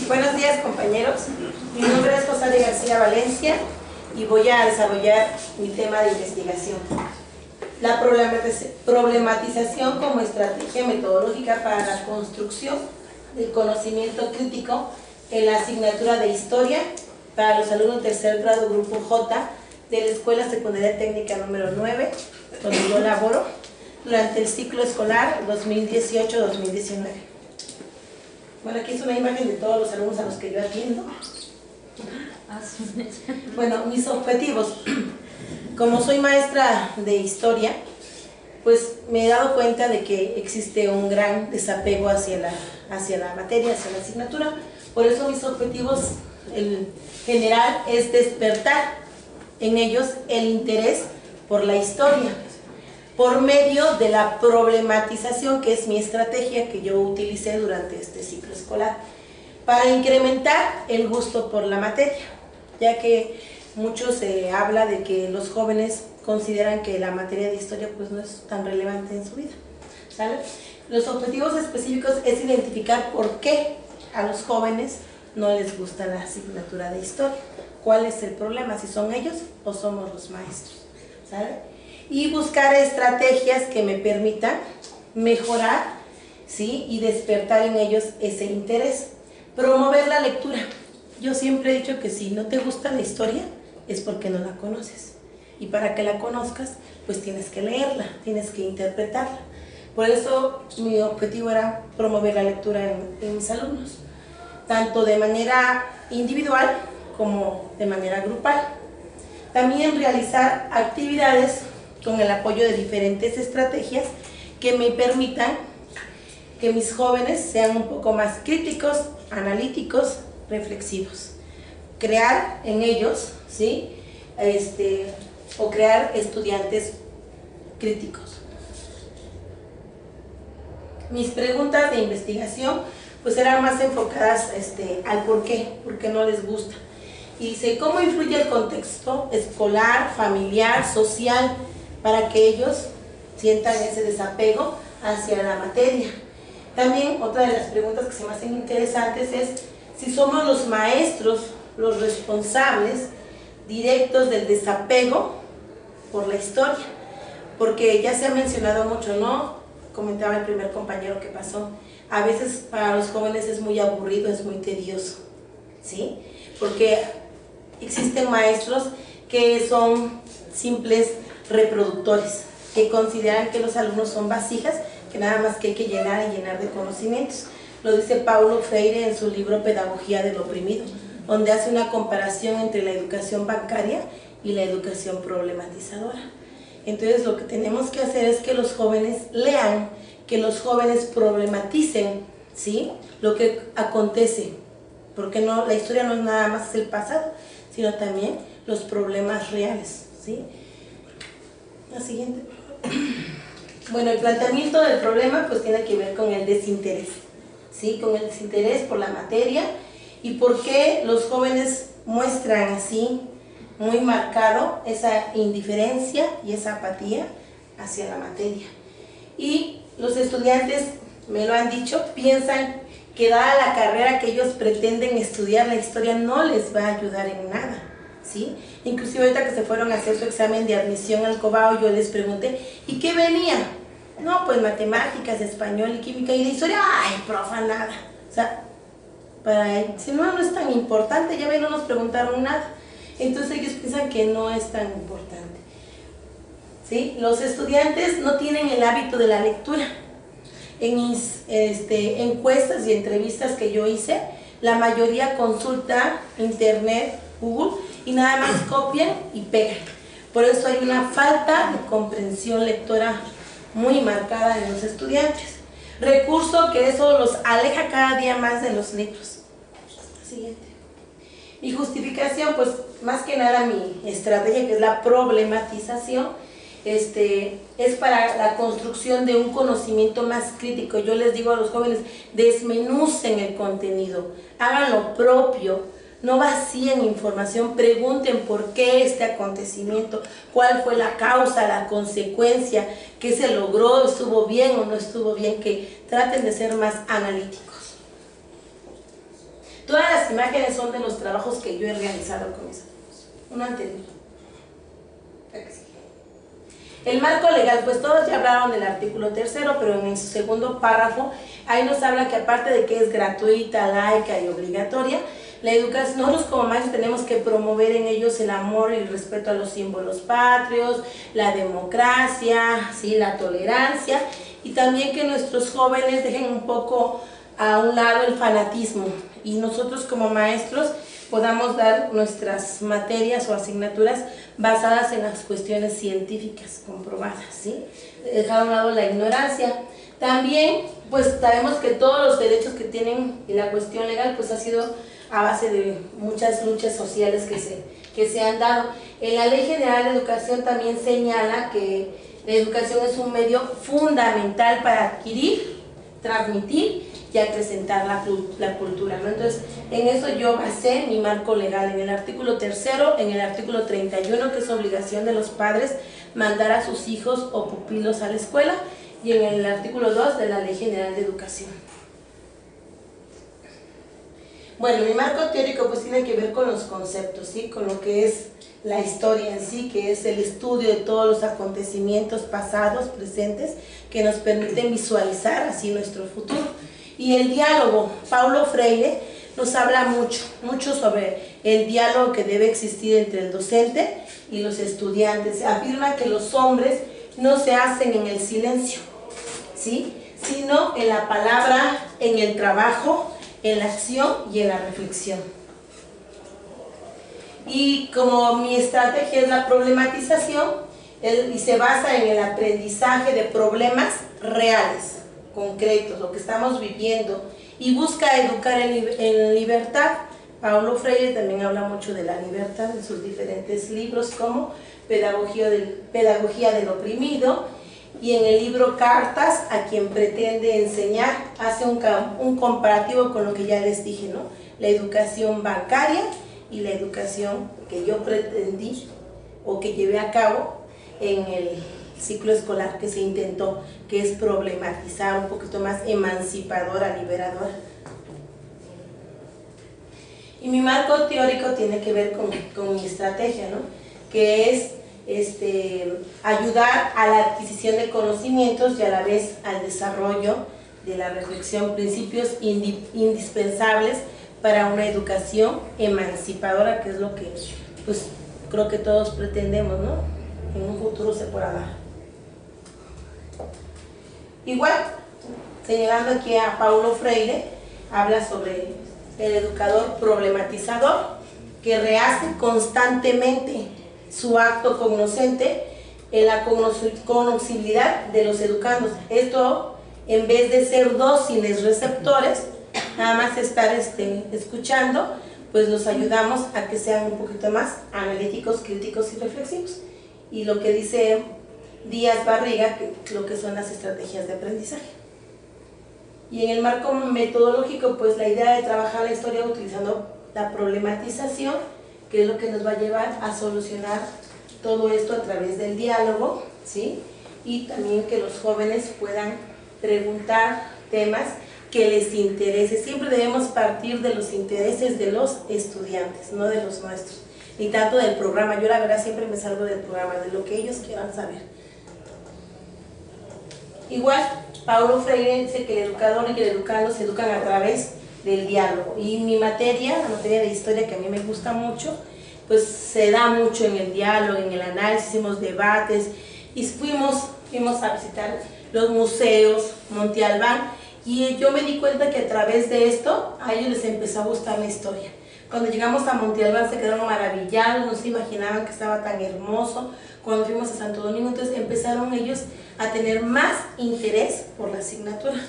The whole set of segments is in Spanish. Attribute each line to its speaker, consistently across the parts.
Speaker 1: Buenos días, compañeros. Mi nombre es Rosario García Valencia y voy a desarrollar mi tema de investigación. La problematización como estrategia metodológica para la construcción del conocimiento crítico en la asignatura de Historia para los alumnos del tercer grado Grupo J de la Escuela Secundaria Técnica número 9, donde yo laboro, durante el ciclo escolar 2018-2019. Bueno, aquí es una imagen de todos los alumnos a los que yo atiendo. Bueno, mis objetivos. Como soy maestra de historia, pues me he dado cuenta de que existe un gran desapego hacia la materia, hacia la asignatura. Por eso mis objetivos, el general, es despertar en ellos el interés por la historia, por medio de la problematización, que es mi estrategia que yo utilicé durante este ciclo escolar, para incrementar el gusto por la materia, ya que mucho se habla de que los jóvenes consideran que la materia de historia pues no es tan relevante en su vida, ¿sale? Los objetivos específicos es identificar por qué a los jóvenes no les gusta la asignatura de historia, cuál es el problema, si son ellos o somos los maestros, ¿sale? Y buscar estrategias que me permitan mejorar, ¿sí?, y despertar en ellos ese interés. Promover la lectura. Yo siempre he dicho que si no te gusta la historia es porque no la conoces, y para que la conozcas pues tienes que leerla, tienes que interpretarla. Por eso mi objetivo era promover la lectura en mis alumnos, tanto de manera individual como de manera grupal. También realizar actividades con el apoyo de diferentes estrategias que me permitan que mis jóvenes sean un poco más críticos, analíticos, reflexivos. Crear en ellos, ¿sí?, o crear estudiantes críticos. Mis preguntas de investigación pues eran más enfocadas al por qué no les gusta. Y dice, ¿cómo influye el contexto escolar, familiar, social, para que ellos sientan ese desapego hacia la materia? También otra de las preguntas que se me hacen interesantes es si somos los maestros los responsables directos del desapego por la historia, porque ya se ha mencionado mucho, ¿no? Comentaba el primer compañero que pasó, a veces para los jóvenes es muy aburrido, es muy tedioso, ¿sí? Porque existen maestros que son simples reproductores, que consideran que los alumnos son vasijas, que nada más que hay que llenar y llenar de conocimientos. Lo dice Paulo Freire en su libro Pedagogía del Oprimido, donde hace una comparación entre la educación bancaria y la educación problematizadora. Entonces lo que tenemos que hacer es que los jóvenes lean, que los jóvenes problematicen, ¿sí?, lo que acontece, porque no, la historia no es nada más el pasado, sino también los problemas reales, ¿sí? La siguiente. Bueno, el planteamiento del problema pues tiene que ver con el desinterés, ¿sí?, con el desinterés por la materia y por qué los jóvenes muestran así muy marcado esa indiferencia y esa apatía hacia la materia. Y los estudiantes, me lo han dicho, piensan que dada la carrera que ellos pretenden estudiar, la historia no les va a ayudar en nada, ¿sí? Inclusive ahorita que se fueron a hacer su examen de admisión al Cobao, yo les pregunté, ¿y qué venía? No, pues matemáticas, español y química, y de historia, ¡ay, profa, nada! O sea, para él, si no, no es tan importante, ya ven, no nos preguntaron nada. Entonces ellos piensan que no es tan importante. ¿sí? Los estudiantes no tienen el hábito de la lectura. En mis encuestas y entrevistas que yo hice, la mayoría consulta internet, Google, y nada más copian y pegan. Por eso hay una falta de comprensión lectora muy marcada en los estudiantes. Recurso que eso los aleja cada día más de los libros. Siguiente. Mi justificación, pues más que nada mi estrategia, que es la problematización, es para la construcción de un conocimiento más crítico. Yo les digo a los jóvenes, desmenucen el contenido, hagan lo propio, no vacíen información, pregunten por qué este acontecimiento, cuál fue la causa, la consecuencia, qué se logró, estuvo bien o no estuvo bien, que traten de ser más analíticos. Todas las imágenes son de los trabajos que yo he realizado con mis alumnos. Uno anterior. El marco legal, pues todos ya hablaron del artículo 3º, pero en su segundo párrafo, ahí nos habla que aparte de que es gratuita, laica y obligatoria, la educación, nosotros como maestros tenemos que promover en ellos el amor y el respeto a los símbolos patrios, la democracia, ¿sí? La tolerancia, y también que nuestros jóvenes dejen un poco a un lado el fanatismo, y nosotros como maestros podamos dar nuestras materias o asignaturas basadas en las cuestiones científicas comprobadas, ¿sí? Dejar a un lado la ignorancia. También, pues sabemos que todos los derechos que tienen la cuestión legal, pues ha sido a base de muchas luchas sociales que se han dado. En la Ley General de Educación también señala que la educación es un medio fundamental para adquirir, transmitir y acrecentar la cultura, ¿no? Entonces, en eso yo basé mi marco legal, en el artículo 3º, en el artículo 31, que es obligación de los padres mandar a sus hijos o pupilos a la escuela, y en el artículo 2 de la Ley General de Educación. Bueno, mi marco teórico pues tiene que ver con los conceptos, ¿sí? Con lo que es la historia en sí, que es el estudio de todos los acontecimientos pasados, presentes, que nos permiten visualizar así nuestro futuro. Y el diálogo, Paulo Freire nos habla mucho sobre el diálogo que debe existir entre el docente y los estudiantes. Afirma que los hombres no se hacen en el silencio, ¿sí? Sino en la palabra, en el trabajo, en la acción y en la reflexión. Y como mi estrategia es la problematización, y se basa en el aprendizaje de problemas reales, concretos, lo que estamos viviendo, y busca educar en libertad. Paulo Freire también habla mucho de la libertad en sus diferentes libros, como Pedagogía del Oprimido, y en el libro Cartas a quien pretende enseñar, hace un comparativo con lo que ya les dije, ¿no? La educación bancaria y la educación que yo pretendí o que llevé a cabo en el ciclo escolar que se intentó, que es problematizar un poquito más, emancipadora, liberadora. Y mi marco teórico tiene que ver con mi estrategia, ¿no? Que es ayudar a la adquisición de conocimientos y a la vez al desarrollo de la reflexión, principios indispensables para una educación emancipadora, que es lo que pues creo que todos pretendemos, ¿no? En un futuro se pueda dar. Igual, señalando aquí a Paulo Freire, habla sobre el educador problematizador que rehace constantemente su acto cognoscente en la conocibilidad de los educandos. Esto, en vez de ser dóciles receptores, nada más estar escuchando, pues los ayudamos a que sean un poquito más analíticos, críticos y reflexivos. Y lo que dice Díaz Barriga, que lo que son las estrategias de aprendizaje. Y en el marco metodológico, pues la idea de trabajar la historia utilizando la problematización, que es lo que nos va a llevar a solucionar todo esto a través del diálogo, ¿sí? Y también que los jóvenes puedan preguntar temas que les interese. Siempre debemos partir de los intereses de los estudiantes, no de los nuestros, ni tanto del programa. Yo la verdad siempre me salgo del programa, de lo que ellos quieran saber. Igual, Paulo Freire dice que el educador y el educando se educan a través del diálogo. Y mi materia, la materia de historia que a mí me gusta mucho, pues se da mucho en el diálogo, en el análisis, hicimos debates, y fuimos a visitar los museos, Monte Albán, y yo me di cuenta que a través de esto a ellos les empezó a gustar la historia. Cuando llegamos a Monte Albán se quedaron maravillados, no se imaginaban que estaba tan hermoso. Cuando fuimos a Santo Domingo, entonces empezaron ellos a tener más interés por la asignatura.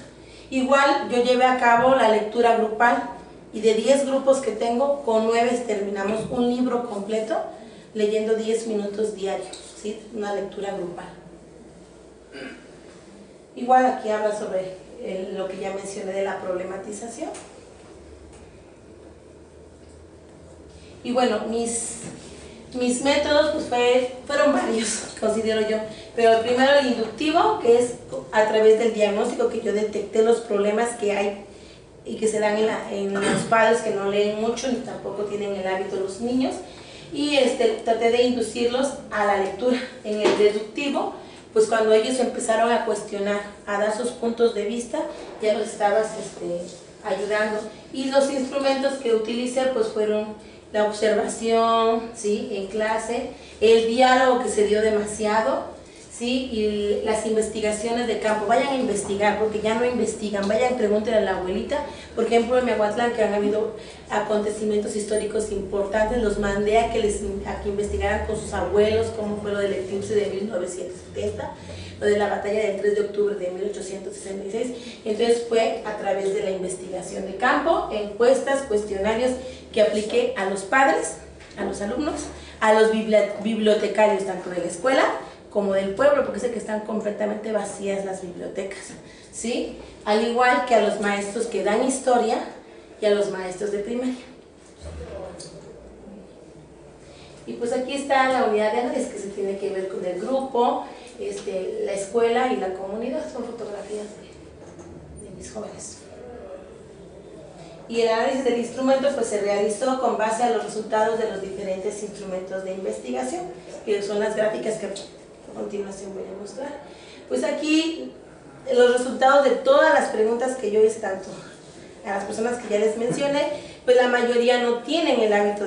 Speaker 1: Igual yo llevé a cabo la lectura grupal y de 10 grupos que tengo, con 9 terminamos un libro completo leyendo 10 minutos diarios, ¿sí? Una lectura grupal. Igual aquí habla sobre lo que ya mencioné de la problematización. Y bueno, mis métodos pues fueron varios, considero yo, pero el primero, el inductivo, que es a través del diagnóstico que yo detecté los problemas que hay y que se dan en los padres que no leen mucho ni tampoco tienen el hábito los niños, y traté de inducirlos a la lectura. En el deductivo, pues cuando ellos empezaron a cuestionar, a dar sus puntos de vista, ya los estabas ayudando. Y los instrumentos que utilicé pues fueron la observación, ¿sí?, en clase, el diálogo que se dio demasiado, ¿sí?, y las investigaciones de campo. Vayan a investigar, porque ya no investigan, vayan, pregúntenle a la abuelita. Por ejemplo, en Miahuatlán, que han habido acontecimientos históricos importantes, los mandé a que investigaran con sus abuelos cómo fue lo del eclipse de 1970, lo de la batalla del 3 de octubre de 1866. Entonces fue a través de la investigación de campo, encuestas, cuestionarios que apliqué a los padres, a los alumnos, a los bibliotecarios, tanto de la escuela como del pueblo, porque sé que están completamente vacías las bibliotecas, ¿sí? Al igual que a los maestros que dan historia y a los maestros de primaria. Y pues aquí está la unidad de análisis que se tiene que ver con el grupo, la escuela y la comunidad. Son fotografías de mis jóvenes. Y el análisis del instrumento pues se realizó con base a los resultados de los diferentes instrumentos de investigación, que son las gráficas que a continuación voy a mostrar. Pues aquí los resultados de todas las preguntas que yo hice, tanto a las personas que ya les mencioné, pues la mayoría no tienen el hábito de